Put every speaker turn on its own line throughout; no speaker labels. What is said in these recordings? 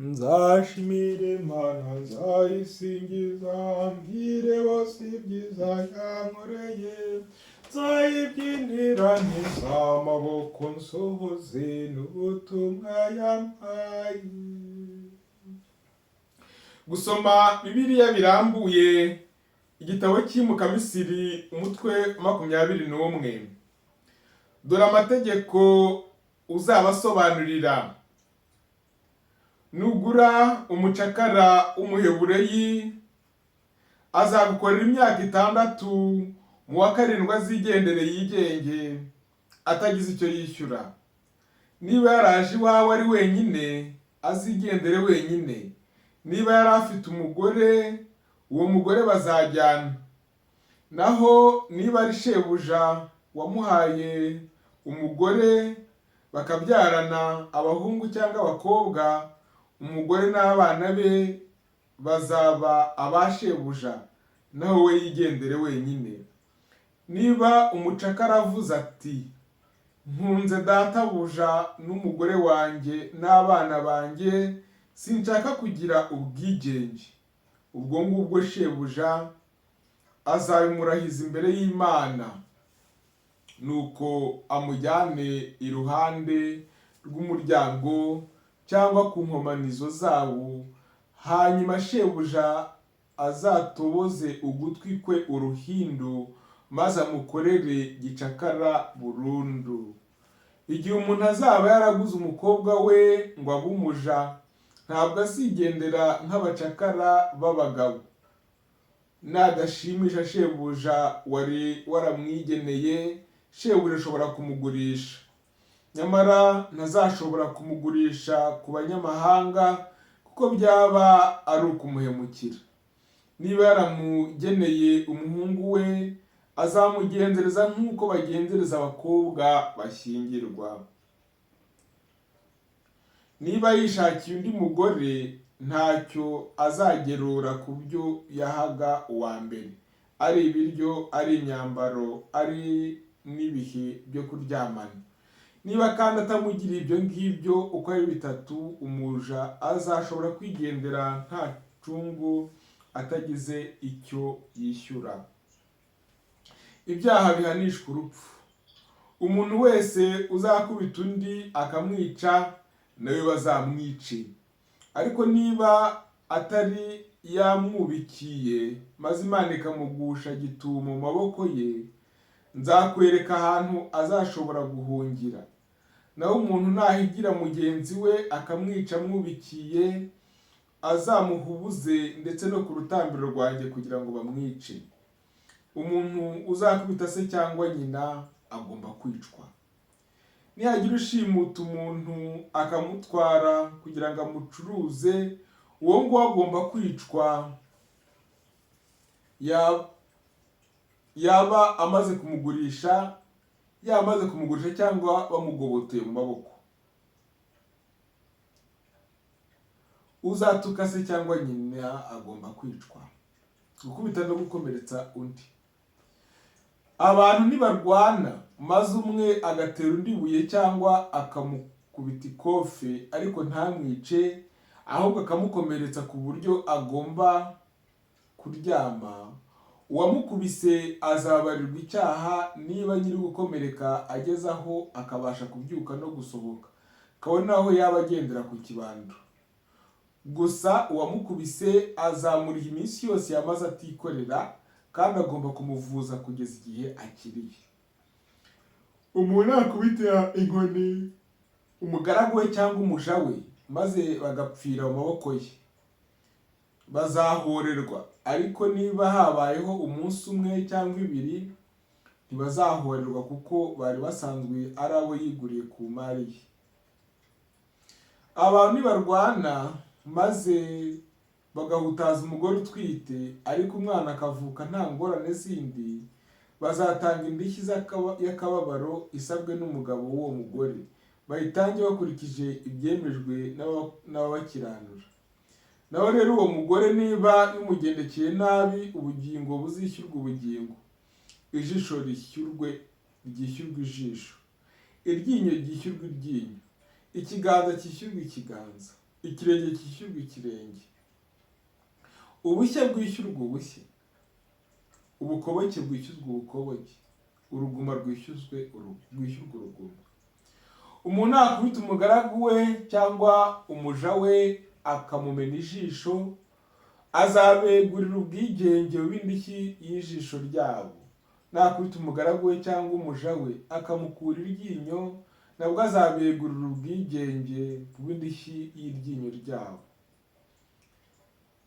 nzashimire Imana nzayisingiza mbwire bose ibyiza yankoreye nzayibyinira neza amaboko nsohoze n'ubutumwa yampaye. Gusoma Bibiliya birambuye igitabo cy'Iyimukamisiri umutwe 21. Dore amategeko uzabasobanurira. Nugura umucakara w'umuhebureyi azagukorera imyaka 6, mu wa 7 azigendere yigenge atagize icyo yishyura. Niba yaraje iwawe ari wenyine azigendere wenyine. Niba yari afite umugore uwo mugore bazajyana. Naho niba ari shebuja wamuhaye umugore bakabyarana abahungu cyangwa abakobwa, umugore n'abana be bazaba abashebuja naho we yigendere wenyine. Niba umucakara avuze ati nkunze databuja n'umugore wanjye n'abana banjye sinshaka kugira ubwigenge, ubwo ngubwo shebuja azabimurahiza imbere y'Imana, nuko amujyane iruhande rw'umuryango cyangwa ku nkomanizo zawo, hanyuma shebuja azatoboze ugutwi kwe uruhindu maze amukorere gicakara burundu. Igihe umuntu azaba yaraguze umukobwa we ngo abe umuja, ntabwo azigendera nk'abacakara b'abagabo. Nadashimisha shebuja wari waramwigeneye, shebuja ashobora kumugurisha. Nyamara ntazashobora kumugurisha ku banyamahanga kuko byaba ari ukumuhemukira. Niba yaramugeneye umuhungu we azamugenzereza nk'uko bagenzereza abakobwa bashyingirwa. Niba yishakiye undi mugore ntacyo azagerura ku byo yahaga uwa mbere, ari ibiryo, ari imyambaro, ari n'ibihe byo kuryamana. Niba kandi atamugira ibyo ngibyo uko ari 3, umuja azashobora kwigendera nta cungu atagize icyo yishyura. Ibyaha bihanishwa urupfu. Umuntu wese uzakubita undi akamwica nawe bazamwice. Ariko niba atari yamwubikiye maze Imana ikamugusha gitumo mu maboko ye, nzakwereka ahantu azashobora guhungira. Naho umuntu nahigira mugenzi we akamwica amwubikiye, azamuhubuze ndetse no ku rutambiro rwanjye kugira ngo bamwice. Umuntu uzakubita se cyangwa nyina agomba kwicwa. Nihagira ushimuta umuntu akamutwara kugira ngo amucuruze, uwo nguwo agomba kwicwa, yaba amaze kumugurisha cyangwa bamugoboteye mu maboko. Uzatuka se cyangwa nyina agomba kwicwa. Gukubita no gukomeretsa undi. Abantu nibarwana maze umwe agatera undi ibuye cyangwa akamukubita ikofe ariko ntamwice, ahubwo akamukomeretsa ku buryo agomba kuryama, uwamukubise azabarirwa icyaha niba nyiri gukomereka ageze aho akabasha kubyuka no gusohoka, kabone aho yaba agendera ku kibando. Gusa uwamukubise azamuriha iminsi yose yamaze atikorera, kandi agomba kumuvuza kugeza igihe akiriye. Umuntu nakubita inkoni umugaragu we cyangwa umuja we maze bagapfira mu maboko ye, bazahorerwa. Ariko niba habayeho umunsi umwe cyangwa 2, ntibazahorerwa kuko bari basanzwe ari abo yiguriye ku mari ye. Abantu nibarwana maze bagahutaza umugore utwite ariko umwana akavuka nta ngorane zindi, bazatanga indishyi y'akababaro isabwe n'umugabo w'uwo mugore, bayitange bakurikije ibyemejwe n'ababakiranura. Naho rero uwo mugore niba bimugendekeye nabi, ubugingo buzishyurwa ubugingo, ijisho ryishyurwe ijisho, iryinyo ryishyurwa iryinyo, ikiganza cyishyurwa ikiganza. ikirenge cyishyurwa ikirenge, ubushye bwishyurwa ubushye, ubukoboke bwishyuzwa ubukoboke, uruguma rwishyurwa uruguma. Umuntu nakubita umugaragu we cyangwa umuja we akamumena ijisho, azabegurira ubwigenge bw'indishyi y'ijisho ryabo. Nakubita umugaragu we cyangwa umuja we akamukura iryinyo, nabwo azabegurira ubwigenge bw'indishyi y'iryinyo ryabo.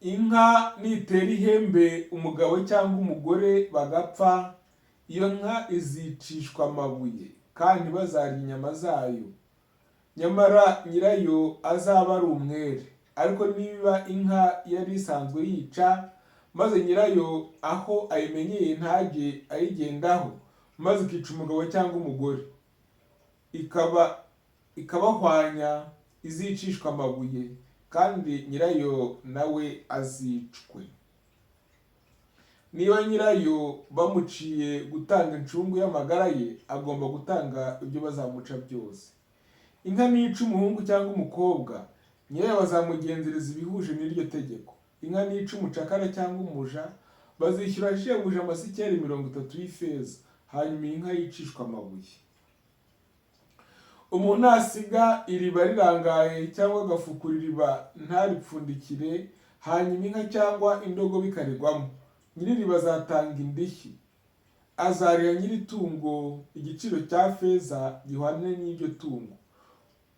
Inka nitera ihembe umugabo cyangwa umugore bagapfa, iyo nka izicishwa amabuye kandi bazarya inyama zayo, nyamara nyirayo azaba ari umwere. Ariko niba inka yari isanzwe yica, maze nyirayo aho ayimenyeye ntajye ayigendaho, maze ikica umugabo cyangwa umugore, ikabahwanya, izicishwa amabuye kandi nyirayo nawe azicwe. Niba nyirayo bamuciye gutanga incungu y'amagara ye, agomba gutanga ibyo bazamuca byose. Inka nica umuhungu cyangwa umukobwa, nyirayo bazamugenzereza ibihuje n'iryo tegeko. Inka nica umucakara cyangwa umuja, bazishyura shebuja amasikeli 30 y'ifeza, hanyuma inka yicishwa amabuye. Umuntu nasiga iriba rirangaye cyangwa agafukura iriba ntaripfundikire, hanyuma inka cyangwa indogobe ikaregwamo, nyir'iriba azatanga indishyi, azariha nyir'itungo igiciro cya feza gihwanye n'iryo tungo,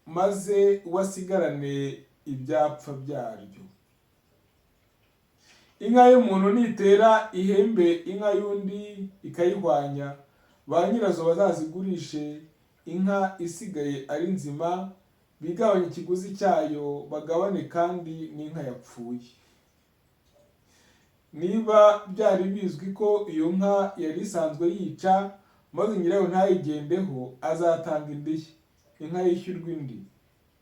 maze uwasigarane ibyapfa byaryo. Inka y'umuntu nitera ihembe inka y'undi ikayihwanya, ba nyirazo bazazigurishe inka isigaye ari nzima, bigabanye ikiguzi cyayo, bagabane kandi n'inka yapfuye. Niba byari bizwi ko iyo nka yari isanzwe yica, maze nyirayo ntayigendeho, azatanga indishyi, inka yishyurwa indi,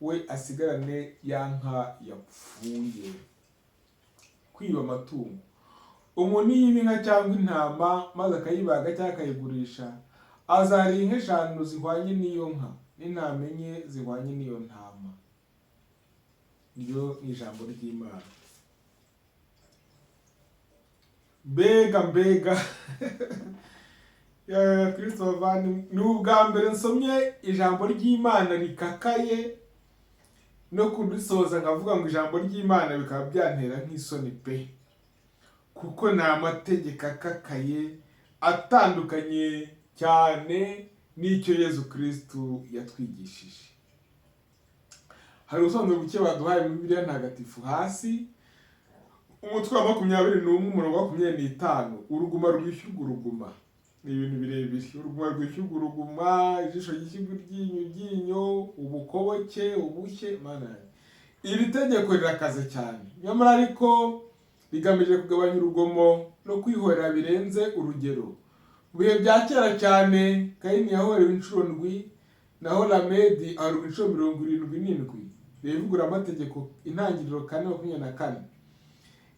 we asigarane ya nka yapfuye. Kwiba amatungo. Umuntu yiba inka cyangwa intama maze akayibaga cyangwa akayigurisha, azariha inka 5 zihwanye n'iyo nka, n'intama 4 zihwanye n'iyo ntama. Iryo ni ijambo ry'Imana. Mbega ya Kristo bavandimwe, ni ubwa mbere nsomye ijambo ry'Imana rikakaye, no kudusoza nkavuga ngo ijambo ry'Imana bikaba byantera nk'isoni pe, kuko ni amategeko akakaye atandukanye cyane n'icyo Yezu Kristo yatwigishije. Hari ubusobanuro buke baduhaye muri Bibiliya ntagatifu hasi, umutwe wa 21 umurongo wa 25, uruguma rwishyurwa uruguma. Ni ibintu birebire. Uruguma rwishyurwa uruguma, ijisho ryishyurwa iryinyo, ubukoboke, ubushye, mana. Iri tegeko rirakaze cyane, nyamara ariko bigamije kugabanya urugomo no kwihorera birenze urugero. Mu bihe bya kera cyane, Kayini yahorewe inshuro ndwi, naho Lamedi ahorewe inshuro 77. Bivugura amategeko intangiriro 4:24.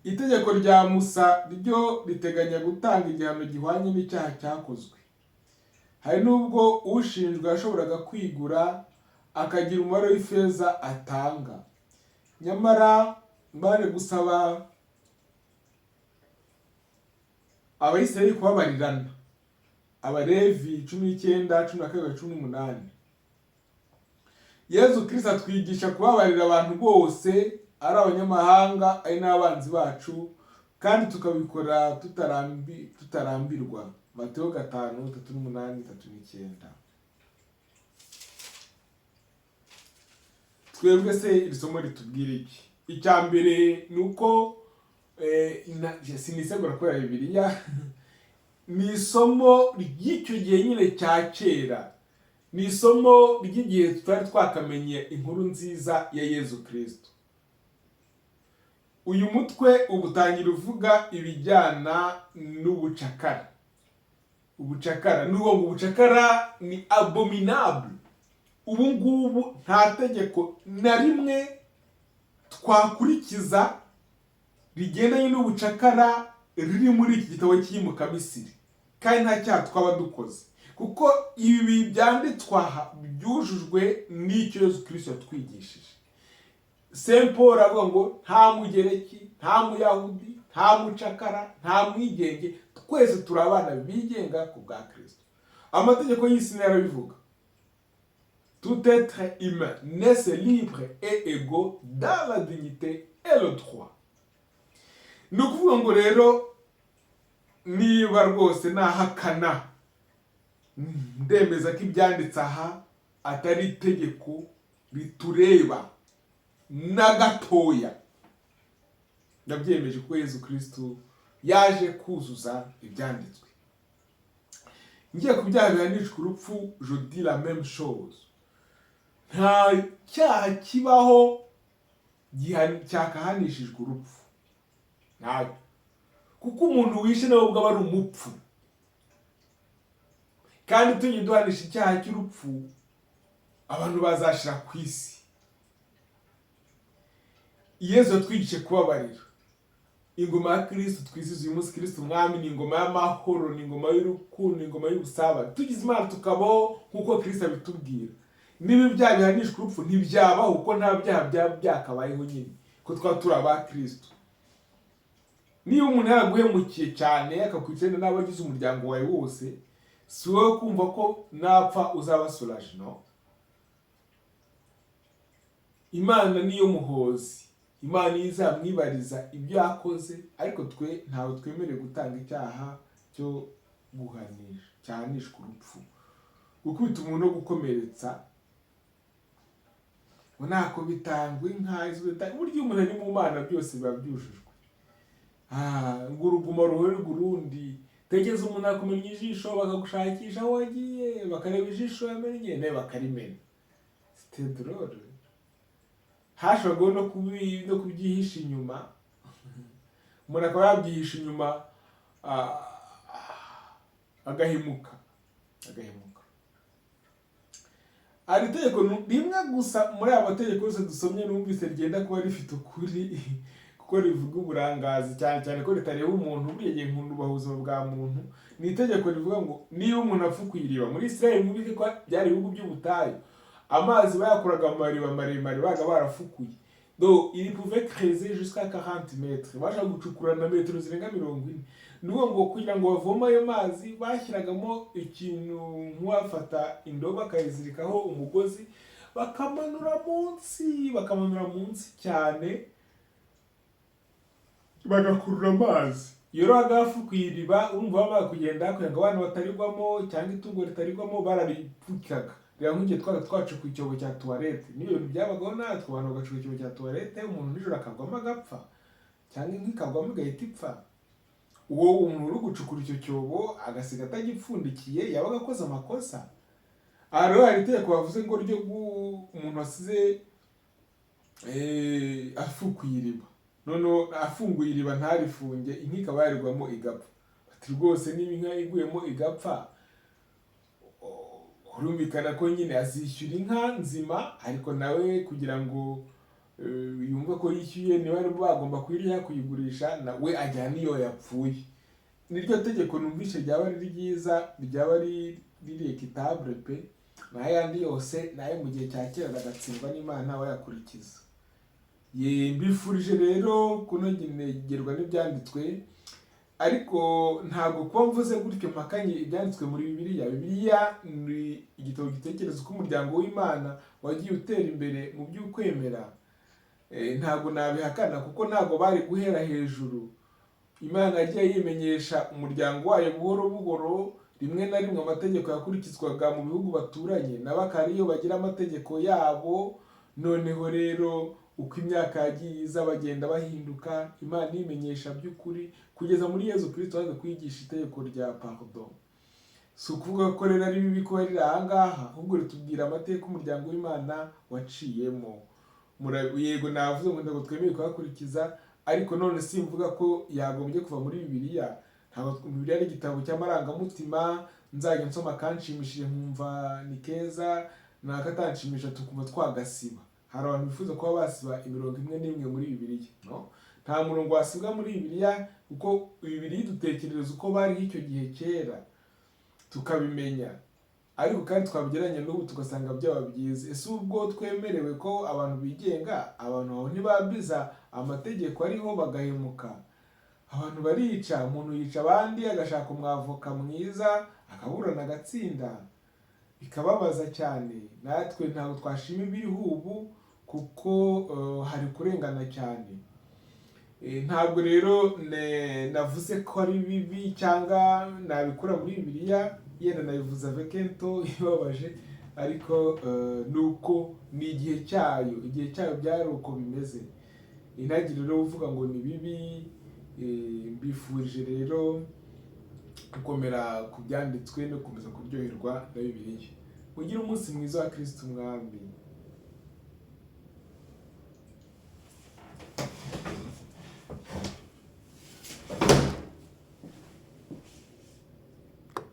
Itegeko rya Musa ryo riteganya gutanga igihano gihwanye n'icyaha cyakozwe. Hari nubwo ushinjwa yashoboraga kwigura akagira umubare w'ifeza atanga, nyamara mbare gusaba Abayisiraheli kubabarirana. Abalevi 19, 12-18. Yezu Kristo atwigisha kubabarira abantu bose, ari abanyamahanga, ari n'abanzi bacu, kandi tukabikora tutarambirwa. Mateyo 5:3-8-9. Twebwe se iri somo ritubwira iki? Icya mbere ni uko sinisegura kubera Bibiliya, ni isomo ry'icyo gihe nyine cya kera, ni isomo ry'igihe tutari twakamenye inkuru nziza ya Yezu Kristo. Uyu mutwe ubutangira uvuga ibijyana n'ubucakara. Ubucakara, n'uwo ubucakara ni abominable. Ubu ngubu nta tegeko na rimwe twakurikiza rigendanye n'ubucakara riri muri iki gitabo cy'Iyimukamisiri, kandi nta cyaha twaba dukoze, kuko ibi byanditswe aha byujujwe n'icyo Yezu Kristo yatwigishije. Saint Paul avuga ngo nta mugereki, nta muyahudi, nta mucakara, nta mwigenge, twese turi abana bigenga ku bwa Kristo. Amategeko y'isi yarabivuga. Tout être humain naît libre et égaux dans la dignité et le droit. Ni ukuvuga ngo rero niba rwose nahakana ndemeza ko ibyanditse aha atari itegeko ritureba na gatoya, ndabyemeje ko Yezu Kristo yaje kuzuza ibyanditswe. Ngiye ku byaha bihanishwa urupfu, je dis la même chose. Nta cyaha kibaho cyakahanishijwe urupfu, ntayo, kuko umuntu wishe nawe ubwo aba ari umupfu. Kandi tujye duhanisha icyaha cy'urupfu, abantu bazashira ku isi. Yezu yatwigishe kubabarira. Ingoma ya Kristo twizihiza uyu munsi, Kristo umwami, ni ingoma y'amahoro, ni ingoma y'urukundo, ni ingoma y'ubusabane. Tugize Imana tukabaho nk'uko Kristo abitubwira. Niba ibyaha bihanishwa urupfu ntibyabaho, kuko nta byaha byaba byakabayeho nyine, ko twaba turi aba Kristo. Niba umuntu yaraguhemukiye cyane akakwicana n'abagize umuryango wawe wose, si wowe kumva ko napfa uzaba soulaje, no? Imana niyo muhozi, Imana izamwibariza ibyo yakoze, ariko twe ntawe twemerewe gutanga icyaha cyo guhanisha, cyahanishwa urupfu. Gukubita umuntu no gukomeretsa, ntako bitangwa inka, burya umuntu ari mu Mana byose biba byujujwe. Ngo uruguma ruhorerwa urundi, tegeza umuntu akumenya ijisho, bakagushakisha aho wagiye, bakareba ijisho yamenye, nawe bakarimena. C'était drôle. Hashobora no kubyihisha inyuma, umuntu akaba yabyihisha inyuma agahemuka. Ari itegeko rimwe gusa muri aya mategeko yose dusomye numvise rigenda kuba rifite ukuri, kuko rivuga uburangazi, cyane cyane ko ritareba umuntu, buriye nkunda ubuzima bwa muntu. Ni itegeko rivuga ngo niba umuntu apfukuye iriba, muri Israel mubike ko byari ibihugu by'ubutayu, amazi bayakuraga mu mariba maremare baga barafukuye. Donc il pouvait creuser jusqu'à 40 mètres, bashaka gucukura na metero zirenga 40. Nuwo ngo kugira ngo bavoma ayo mazi bashyiragamo ikintu nk'uwafata indobo akayizirikaho umugozi, bakamanura munsi cyane, bagakurura amazi. Iyo ragafukuye iriba, urumva baba kugenda kugira ngo abantu batarigwamo cyangwa itungo ritarigwamo, bararipfukaga. Rero nk'igihe twacukuye icyobo cya toilette, niyo bintu byabagaho natwe, abantu bagacukuye icyobo cya toilette, umuntu nijoro akagwamo agapfa, cyangwa inka ikagwamo igahita ipfa. Uwo umuntu uri gucukura icyo cyobo agasiga atagipfundikiye, yabaga akoze amakosa. Aha rero hari itegeko bavuze ngo ryo umuntu wasize afukuye iriba, none afunguye iriba ntarifunge, inka ikaba yarirwamo igapfa. Ati rwose niba inka iguyemo igapfa, urumvikana ko nyine azishyura inka nzima, ariko nawe kugira ngo yumve ko yishyuye, niba bagomba kuyigurisha, nawe ajyana iyo yapfuye. Niryo tegeko numvishe ryaba ari ryiza, ryaba riri equitable pe, n'ayandi yose nayo mu gihe cya kera agatsindwa n'Imana wayakurikiza. Mbifurije rero kunogerwa n'ibyanditswe, ariko ntabwo kuba mvuze gutyo mpakanye ibyanditswe muri Bibiliya. Bibiliya ni igitabo gitekereza uko umuryango w'Imana wagiye utera imbere mu by'ukwemera. Ntabwo nabihakana, kuko ntabwo bari guhera hejuru. Imana yagiye yimenyesha umuryango wayo buhoro buhoro, rimwe na rimwe amategeko yakurikizwaga mu bihugu baturanye, n'abakari iyo bagira amategeko yabo. Noneho rero uko imyaka yagiye iza bagenda bahinduka, Imana yimenyesha by'ukuri, kugeza muri Yezu Kristo waje kwigisha itegeko rya pardon. Si ukuvuga ko rero ari bibi kuba riri aha ngaha, ahubwo ritubwira amateka umuryango w'Imana waciyemo. Yego navuze ngo ntabwo twemeye kuhakurikiza, ariko none simvuga ko yagombye kuva muri Bibiliya. Ntabwo Bibiliya ari igitabo cy'amarangamutima nzajya nsoma kanshimishije nkumva ni keza, nakatanshimishije tukumva twagasiba. Hari abantu bifuza kuba basiba imirongo imwe n'imwe muri Bibiliya, no? Nta murongo wasibwa muri Bibiliya, kuko Bibiliya dutekereza uko bari icyo gihe kera, tukabimenya. ariko kandi twabigeranya n'ubu tugasanga byaba byiza. Ese ubwo twemerewe ko abantu bigenga, abantu aho ntibambiza amategeko ariho bagahemuka, abantu barica, umuntu yica abandi agashaka umwavoka mwiza akaburana agatsinda, bikababaza cyane. Natwe ntabwo twashima ibiriho ubu kuko hari kurengana cyane. Ntabwo rero navuze ko ari bibi cyangwa nabikura muri Bibiliya, yenda nabivuze avekento ibabaje, ariko nuko ni igihe cyayo byari uko bimeze. Intagire rero uvuga ngo ni bibi. Mbifurije rero gukomera ku byanditswe no gukomeza kuryoherwa na Bibiliya. Ugire umunsi mwiza wa Kristo Umwami.